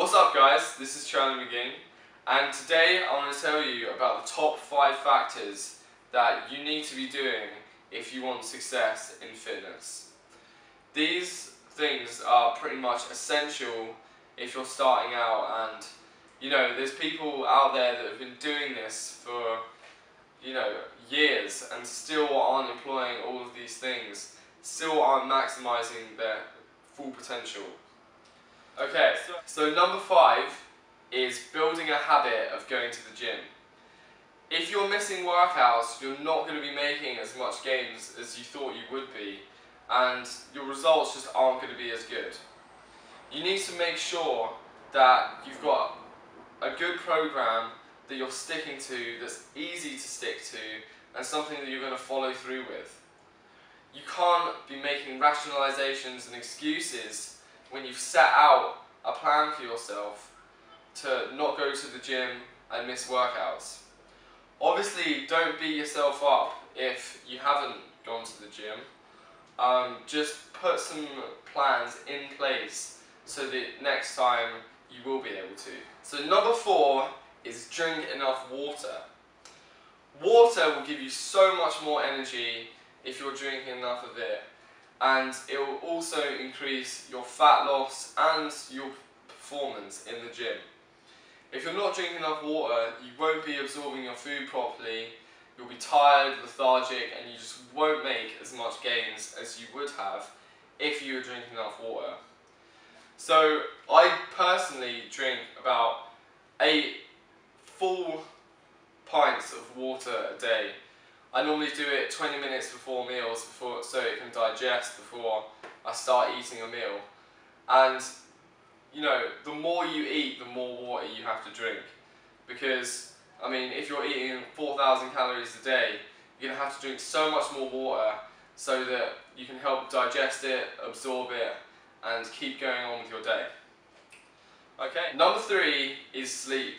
What's up guys, this is Charlie McGinn, and today I want to tell you about the top 5 factors that you need to be doing if you want success in fitness. These things are pretty much essential if you're starting out, and there's people out there that have been doing this for years and still aren't employing all of these things, still aren't maximizing their full potential. Okay, so number 5 is building a habit of going to the gym. If you're missing workouts, you're not going to be making as much gains as you thought you would be, and your results just aren't going to be as good. You need to make sure that you've got a good program that you're sticking to, that's easy to stick to, and something that you're going to follow through with. You can't be making rationalizations and excuses when you've set out a plan for yourself to not go to the gym and miss workouts. Obviously, don't beat yourself up if you haven't gone to the gym. Just put some plans in place so that next time you will be able to. So number 4 is drink enough water. Water will give you so much more energy if you're drinking enough of it, and it will also increase your fat loss and your performance in the gym. If you're not drinking enough water, you won't be absorbing your food properly, you'll be tired, lethargic, and you just won't make as much gains as you would have if you were drinking enough water. So I personally drink about 8 full pints of water a day. I normally do it 20 minutes before meals so it can digest before I start eating a meal. And the more you eat, the more water you have to drink. Because, if you're eating 4,000 calories a day, you're going to have to drink so much more water so that you can help digest it, absorb it, and keep going on with your day. Okay, number 3 is sleep.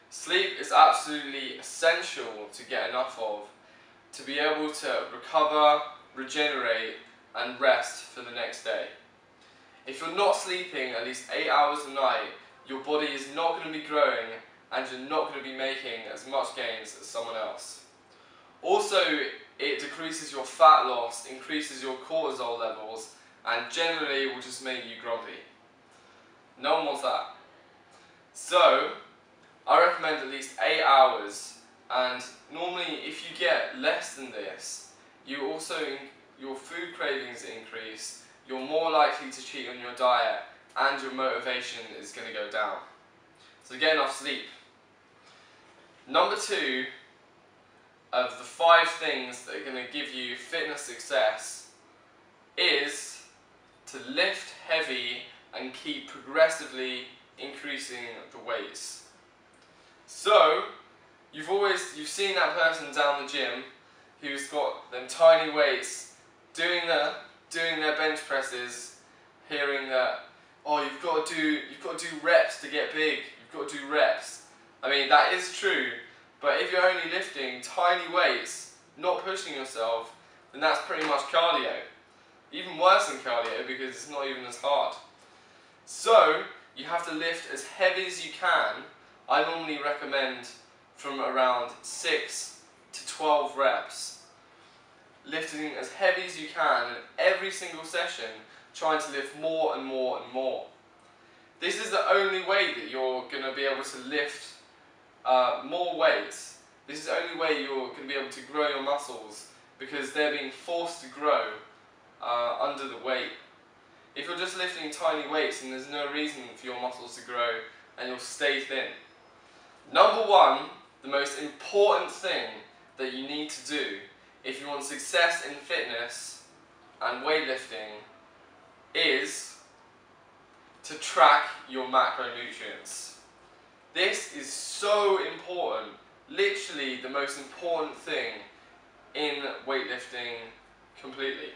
Sleep is absolutely essential to get enough of, to be able to recover, regenerate, and rest for the next day. If you're not sleeping at least 8 hours a night, your body is not going to be growing and you're not going to be making as much gains as someone else. Also, it decreases your fat loss, increases your cortisol levels, and generally will just make you grumpy. No one wants that. So, I recommend at least 8 hours. And normally, if you get less than this, your food cravings increase, you're more likely to cheat on your diet, and your motivation is going to go down. So get enough sleep. Number 2 of the 5 things that are going to give you fitness success is to lift heavy and keep progressively increasing the weights. So, you've seen that person down the gym who's got them tiny weights, doing their bench presses, hearing that, oh, you've got to do reps to get big. You've got to do reps. That is true, but if you're only lifting tiny weights, not pushing yourself, then that's pretty much cardio. Even worse than cardio because it's not even as hard. So you have to lift as heavy as you can. I normally recommend from around 6 to 12 reps, lifting as heavy as you can, and every single session trying to lift more and more and more. This is the only way that you're going to be able to lift more weights. This is the only way you're going to be able to grow your muscles, because they're being forced to grow under the weight. If you're just lifting tiny weights, then there's no reason for your muscles to grow and you'll stay thin. Number 1, the most important thing that you need to do if you want success in fitness and weightlifting is to track your macronutrients. This is so important, literally the most important thing in weightlifting completely.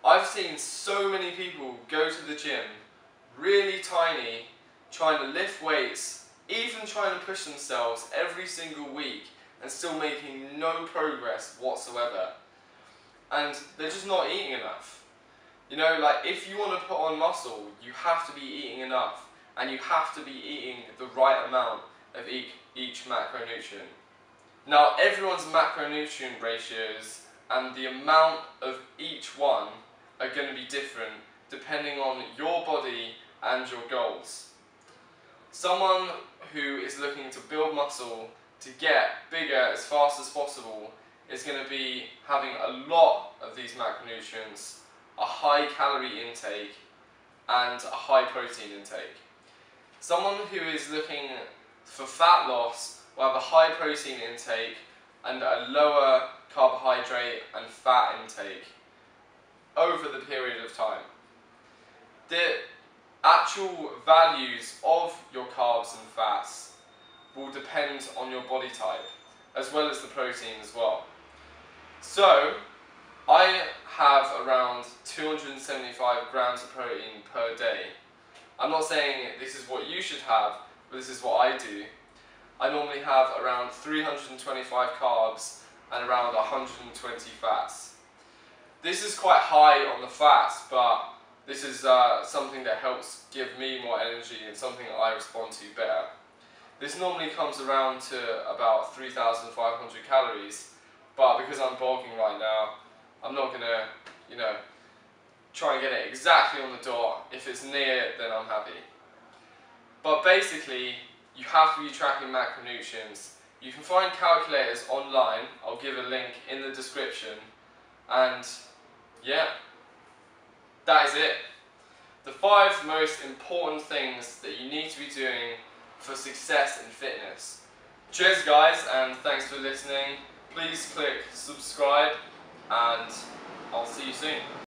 I've seen so many people go to the gym really tiny, trying to lift weights, even trying to push themselves every single week, and still making no progress whatsoever. And they're just not eating enough. If you want to put on muscle, you have to be eating enough. and you have to be eating the right amount of each macronutrient. Now, everyone's macronutrient ratios and the amount of each one are going to be different depending on your body and your goals. Someone who is looking to build muscle to get bigger as fast as possible is going to be having a lot of these macronutrients, a high calorie intake and a high protein intake. Someone who is looking for fat loss will have a high protein intake and a lower carbohydrate and fat intake over the period of time. The actual values of your carbs and fats will depend on your body type, as well as the protein as well. So, I have around 275 grams of protein per day. I'm not saying this is what you should have, but this is what I do. I normally have around 325 carbs and around 120 fats. This is quite high on the fats, but this is something that helps give me more energy and something that I respond to better. This normally comes around to about 3,500 calories, but because I'm bulking right now, I'm not going to, try and get it exactly on the dot. If it's near, then I'm happy. But basically, you have to be tracking macronutrients. You can find calculators online. I'll give a link in the description. And yeah, that is it. The 5 most important things that you need to be doing for success in fitness. Cheers guys, and thanks for listening. Please click subscribe and I'll see you soon.